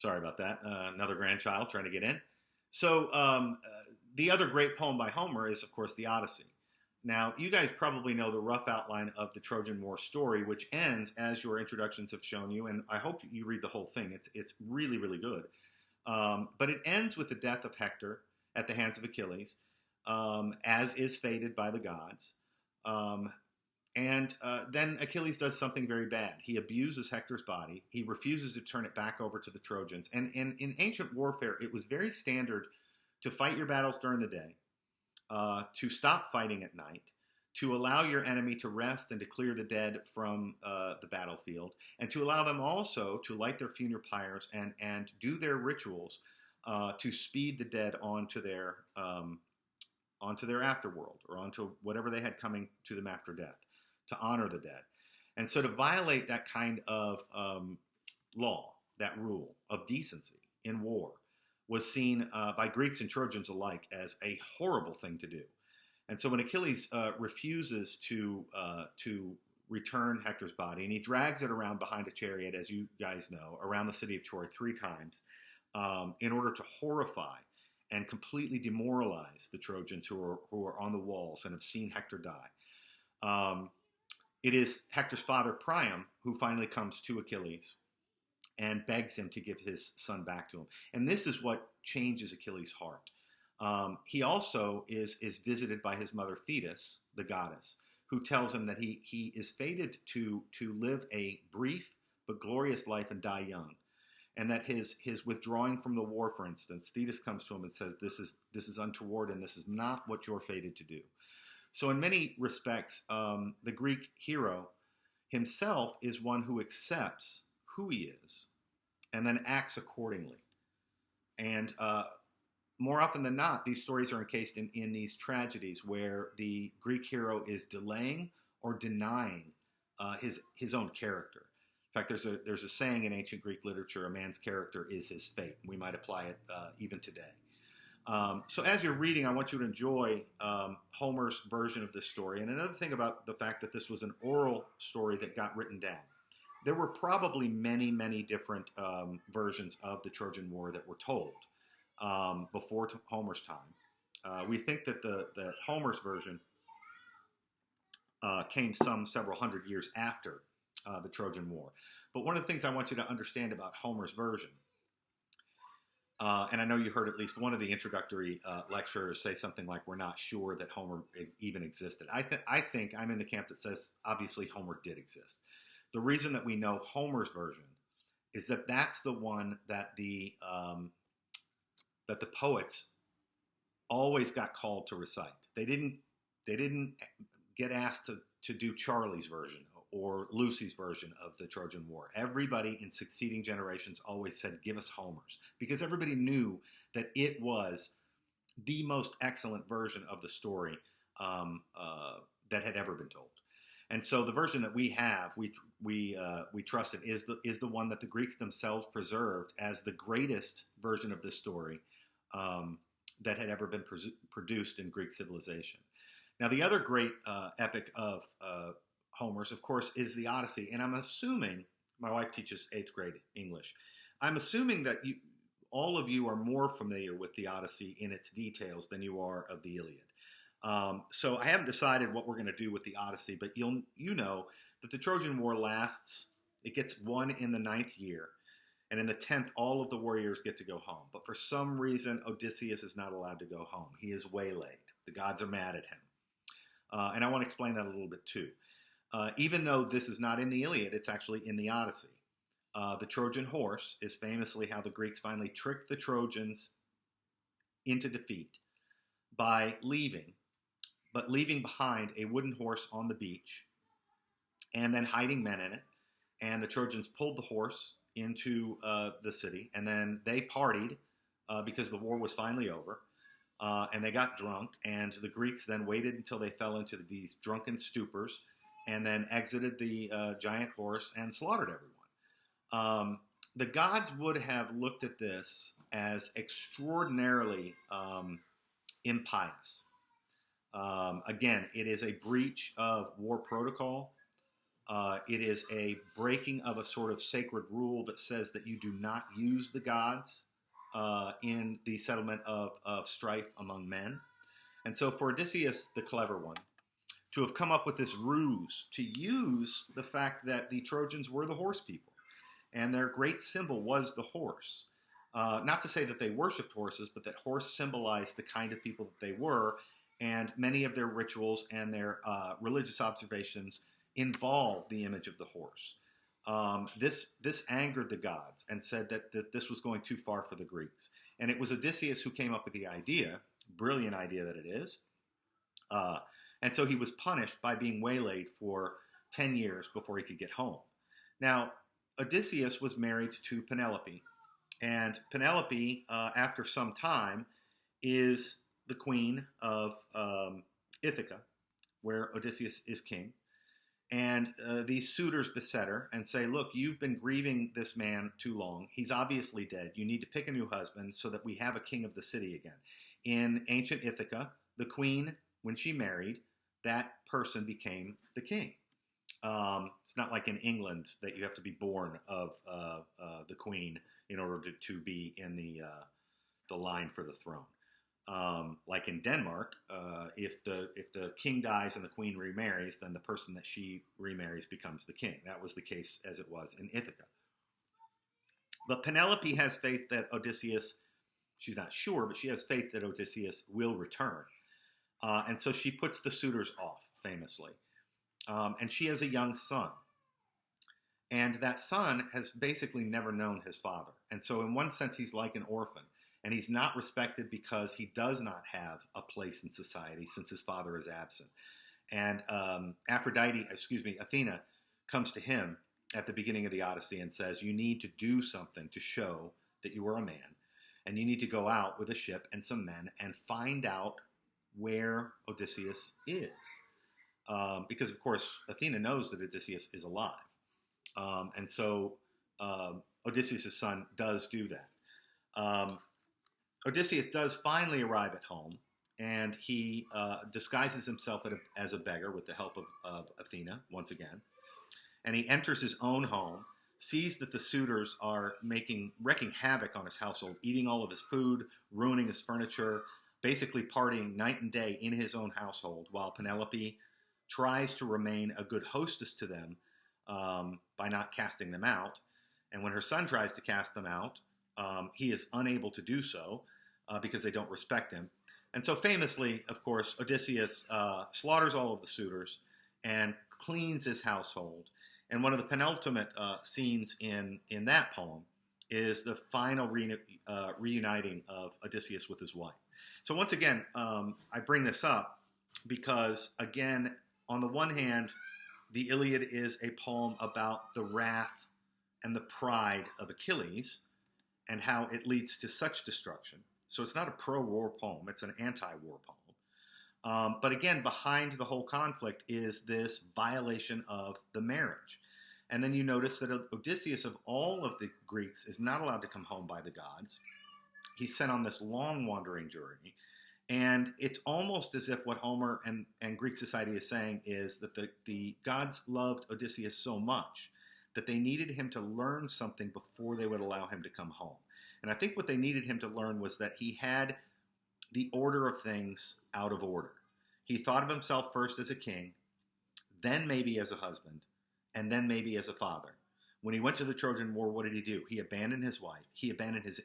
Sorry about that. Another grandchild trying to get in. So the other great poem by Homer is, of course, the Odyssey. Now, you guys probably know the rough outline of the Trojan War story, which ends, as your introductions have shown you, and I hope you read the whole thing. It's really, really good. But it ends with the death of Hector at the hands of Achilles, as is fated by the gods. And then Achilles does something very bad. He abuses Hector's body. He refuses to turn it back over to the Trojans. And in ancient warfare, it was very standard to fight your battles during the day, to stop fighting at night, to allow your enemy to rest and to clear the dead from the battlefield, and to allow them also to light their funeral pyres and do their rituals to speed the dead onto their afterworld, or onto whatever they had coming to them after death, to honor the dead. And so to violate that kind of law, that rule of decency in war, was seen by Greeks and Trojans alike as a horrible thing to do. And so when Achilles refuses to return Hector's body, and he drags it around behind a chariot, as you guys know, around the city of Troy 3 times, in order to horrify and completely demoralize the Trojans who are on the walls and have seen Hector die. It is Hector's father, Priam, who finally comes to Achilles and begs him to give his son back to him. And this is what changes Achilles' heart. He also is visited by his mother Thetis, the goddess, who tells him that he is fated to live a brief but glorious life and die young. And that his withdrawing from the war, for instance, Thetis comes to him and says, this is untoward and this is not what you're fated to do. So in many respects, the Greek hero himself is one who accepts who he is and then acts accordingly. And more often than not, these stories are encased in these tragedies where the Greek hero is delaying or denying his own character. In fact, there's a saying in ancient Greek literature: a man's character is his fate. We might apply it even today. So as you're reading, I want you to enjoy Homer's version of this story. And another thing about the fact that this was an oral story that got written down. There were probably many, many different versions of the Trojan War that were told before Homer's time. We think that that Homer's version came several hundred years after the Trojan War. But one of the things I want you to understand about Homer's version, and I know you heard at least one of the introductory lecturers say something like, we're not sure that Homer even existed. I think I'm in the camp that says, obviously, Homer did exist. The reason that we know Homer's version is that that's the one that the poets always got called to recite. They didn't get asked to do Charlie's version or Lucy's version of the Trojan War. Everybody in succeeding generations always said, give us Homer's, because everybody knew that it was the most excellent version of the story that had ever been told. And so the version that we have, we trusted, is the one that the Greeks themselves preserved as the greatest version of this story that had ever been produced in Greek civilization. Now, the other great epic of Homer's, of course, is the Odyssey. And I'm assuming, my wife teaches 8th grade English, I'm assuming that all of you are more familiar with the Odyssey in its details than you are of the Iliad. So I haven't decided what we're going to do with the Odyssey, but you know that the Trojan War lasts, it gets won in the 9th year, and in the 10th, all of the warriors get to go home. But for some reason, Odysseus is not allowed to go home. He is waylaid. The gods are mad at him. And I want to explain that a little bit too. Even though this is not in the Iliad, it's actually in the Odyssey. The Trojan horse is famously how the Greeks finally tricked the Trojans into defeat by leaving behind a wooden horse on the beach and then hiding men in it. And the Trojans pulled the horse into the city, and then they partied because the war was finally over. And they got drunk, and the Greeks then waited until they fell into these drunken stupors and then exited the giant horse and slaughtered everyone. The gods would have looked at this as extraordinarily impious. Again, it is a breach of war protocol. It is a breaking of a sort of sacred rule that says that you do not use the gods in the settlement of strife among men. And so for Odysseus, the clever one, to have come up with this ruse to use the fact that the Trojans were the horse people, and their great symbol was the horse. Not to say that they worshipped horses, but that horse symbolized the kind of people that they were, and many of their rituals and their religious observations involved the image of the horse. This angered the gods and said that this was going too far for the Greeks. And it was Odysseus who came up with the idea, brilliant idea that it is. And so he was punished by being waylaid for 10 years before he could get home. Now, Odysseus was married to Penelope. And Penelope, after some time, is the queen of Ithaca, where Odysseus is king. And these suitors beset her and say, look, you've been grieving this man too long. He's obviously dead. You need to pick a new husband so that we have a king of the city again. In ancient Ithaca, the queen, when she married, that person became the king. It's not like in England that you have to be born of the queen in order to be in the line for the throne. Like in Denmark, if the king dies and the queen remarries, then the person that she remarries becomes the king. That was the case as it was in Ithaca. But Penelope has faith that Odysseus, she's not sure, but she has faith that Odysseus will return. And so she puts the suitors off, famously. And she has a young son. And that son has basically never known his father. And so in one sense, he's like an orphan. And he's not respected because he does not have a place in society since his father is absent. And Athena comes to him at the beginning of the Odyssey and says, you need to do something to show that you are a man. And you need to go out with a ship and some men and find out where Odysseus is. Because, of course, Athena knows that Odysseus is alive. And so Odysseus' son does do that. Odysseus does finally arrive at home, and he disguises himself as a beggar with the help of Athena, once again. And he enters his own home, sees that the suitors are wreaking havoc on his household, eating all of his food, ruining his furniture, basically partying night and day in his own household, while Penelope tries to remain a good hostess to them by not casting them out. And when her son tries to cast them out, he is unable to do so because they don't respect him. And so famously, of course, Odysseus slaughters all of the suitors and cleans his household. And one of the penultimate scenes in that poem is the final reuniting of Odysseus with his wife. So once again, I bring this up because, again, on the one hand, the Iliad is a poem about the wrath and the pride of Achilles and how it leads to such destruction. So it's not a pro-war poem, it's an anti-war poem. But again, behind the whole conflict is this violation of the marriage. And then you notice that Odysseus, of all of the Greeks, is not allowed to come home by the gods. He's sent on this long wandering journey. And it's almost as if what Homer and Greek society is saying is that the gods loved Odysseus so much that they needed him to learn something before they would allow him to come home. And I think what they needed him to learn was that he had the order of things out of order. He thought of himself first as a king, then maybe as a husband, and then maybe as a father. When he went to the Trojan War, what did he do? He abandoned his wife. He abandoned his